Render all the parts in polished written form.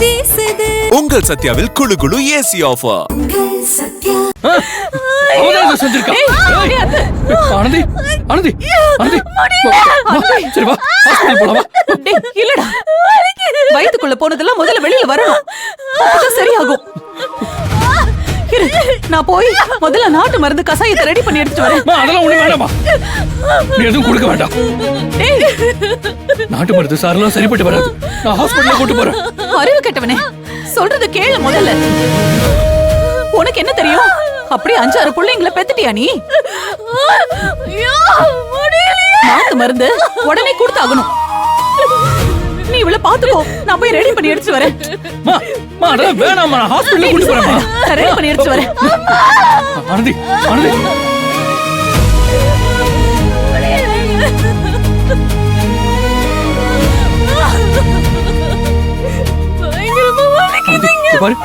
வீசுது. உங்கள் சத்யாவில் குளு குளு ஏசி ஆஃபர். ஆனந்தி ஆனந்தி ஆனந்தி சரி வா ஹாஸ்பிடல் போலாம் வா. இல்லடா, வயித்துக்குள்ள போனதெல்லாம் முதல்ல வெளியில வரணும், அப்பதான் சரியாகும். இரு, நான் போய் முதல்ல நாட்டு மருந்து கசாயத்தை ரெடி பண்ணி எடுத்துட்டு வரேன். அதெல்லாம் ஒண்ணு வேண்டாமா, நீ எதுவும் கொடுக்க வேண்டாம். நாட்டு மருந்து சாரெல்லாம் சரிப்பட்டு வராது, நான் ஹாஸ்பிடல்ல கூட்டு போறேன். அறிவு கெட்டவனே, சொல்றது கேளு முதல்ல. உனக்கு என்ன தெரியும்? அப்படியே 5-6 பிள்ளைங்களை பெத்துட்டியா நீ? நாட்டு மருந்து உடனே கொடுத்தாகணும். நீ இவள பாத்துக்கோ, நான் போய் ரெடி பண்ணி எடுத்துட்டு வரேன். அதெல்லாம் வேணாமா, நான் ஹாஸ்பிடல்ல கூட்டு போறேன். ரெடி பண்ணி எடுத்துட்டு வரேன். ஆனந்தி ஆனந்தி பாரு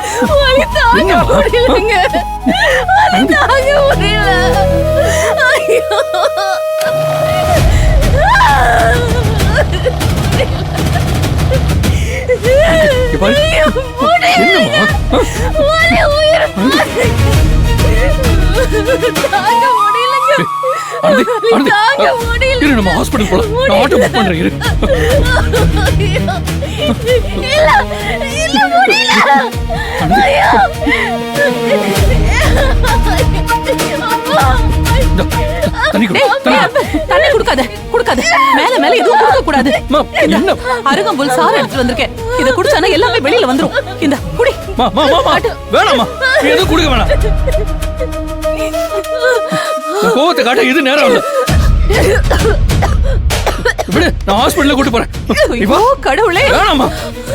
நம்ம ஹாஸ்பிடல் போலாம், நான் ஆட்டோ புக் பண்றேன். இரு தண்ணி குடுக்காத குடுக்காத, மேல மேல எதுவும் குடுக்க கூடாது. அருகம்புல் சாறு எடுத்து வந்திருக்கேன், இத குடிச்சானா எல்லாமே வெளியில வந்துரும். இந்த குடி. வேணாமா, நீ எதுவும் குடுக்க வேணாம். கோவத்தை காட்ட இது நேரம் இல்ல. விடு, நான் ஹாஸ்பிடல்ல கூட்டு போறேன். ஐயோ கடவுளே, வேணாமா,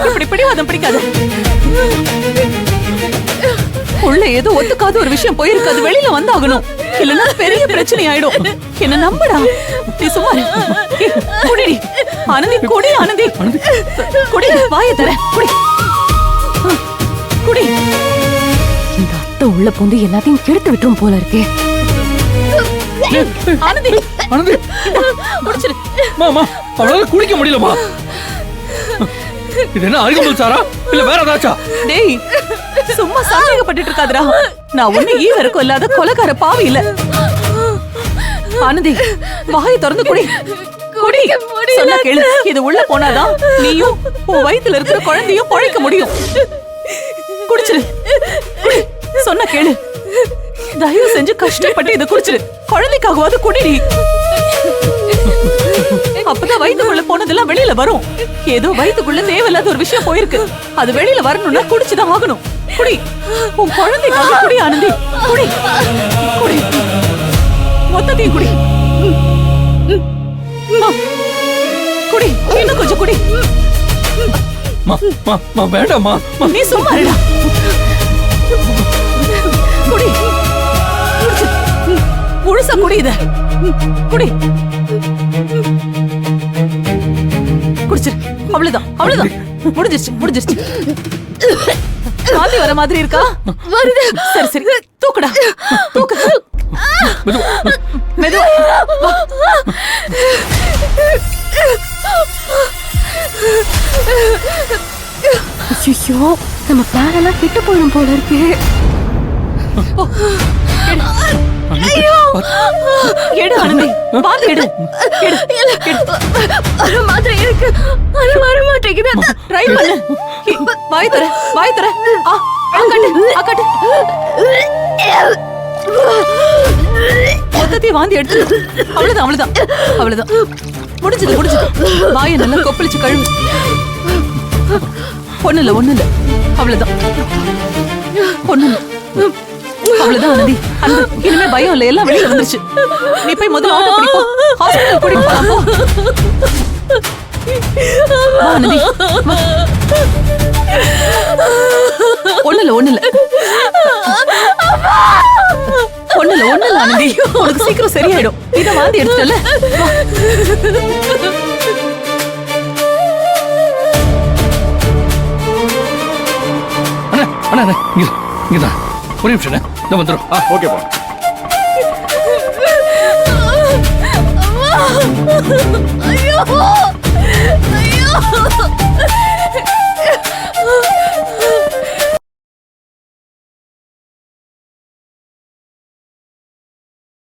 இப்படி பிடிவாதம் பிடிக்காத. உள்ள ஏதோ ஒத்துக்காத ஒரு விஷயம் போயிருக்கு, அது வெளியில வந்தாகணும், இல்லன்னா பெரிய பிரச்சனை ஆயிடும். என்ன நம்படா, நீ சும்மா குடி. ஆனந்தி குடி, ஆனந்தி குடி, வாயை தர குடி குடி. இந்த அத்தை உள்ள பூந்து எல்லாத்தையும் கெடுத்து விட்டுரும் போல இருக்கே. ஆனந்தி ஆனந்தி குடிச்சிரு. மாமா, அவளால குடிக்க முடியலமா. இது என்ன அருகம்புல் சாரா இல்ல வேற ஏதாச்சா? டேய், சும்மா சந்தேகப்பட்டுட்டு இருக்காதடா, நான் ஒண்ணு ஈவருக்கும் இல்லாத கொலைகார பாவி இல்ல. ஆனந்தி வாயை திறந்து குடி குடி. சொன்னா கேளு, இது உள்ள போனாதான் நீயும் உன் வயித்துல இருக்கிற குழந்தையும் பழைக்க முடியும். குடிச்சிரு குடி. சொன்னா கேளு, தயவு செஞ்சு கஷ்டப்பட்டு இதை குடிச்சிரு. குழந்தைக்காகவாது குடிடி, அப்பதான் வயிற்றுக்குள்ள போனதெல்லாம் வெளியில வரும். ஏதோ வயிற்றுக்குள்ள தேவையில்லாத ஒரு விஷயம் போயிருக்கு, அது வெளியில வரணும்னா குடிச்சுதான் ஆகணும். குடி, உன் குழந்தைக்காக குடி ஆனந்தி, குடி குடி, மொத்தத்தையும் குடி. குடி, இன்னும் கொஞ்சம் குடி. வேண்டாமா, நீ சும்மா இருடா. குடி, முழுசா குடி, இத குடி. குடிச்சிரு, அவ்வளவுதான் அவ்வளவுதான், முடிஞ்சிருச்சு முடிஞ்சிருச்சு. வாந்தி வர மாதிரி இருக்கா? வருது. சரி சரி, தூக்குடா தூக்கு. மெதுவா. ஐயோ, நம்ம பிளான் எல்லாம் கெட்டு போயிடும் போல இருக்கு. எடு ஆனந்தி, பாத்து எடு. ஒரு மாதிரி இருக்கு, வர மாட்டேங்குது. ட்ரை பண்ணு. வாய் தர வாய் தர. அக்கட்டு. மொத்தத்தையும் வாந்தி எடுத்து. அவ்வளவுதான் அவ்வளவுதான் அவ்வளவுதான், முடிஞ்சது முடிஞ்சது. வாயை நல்லா கொப்பளிச்சு கழுவு. ஒண்ணு இல்ல அவ்வளவுதான், ஒண்ணு அவ்வளவுதான். ஆனந்தி இனிமே பயம் இல்ல, எல்லாம் வெளியில வந்துருச்சு. நீ போய் முதல்ல ஆட்டோ பிடிப்போ, ஹாஸ்பிடல் கூட்டிட்டு போலாம் போ. ஆனந்தி ஒண்ணு இல்ல ஒண்ணு இல்ல ஆனந்தி, உனக்கு சீக்கிரம் சரியாயிடும். இத வாந்தி எடுத்துட்டல. அண்ணா இங்கதான் ஒரு நிமிஷம், இந்த வந்துடும். ஓகேப்பா. ஐயோ ஐயோ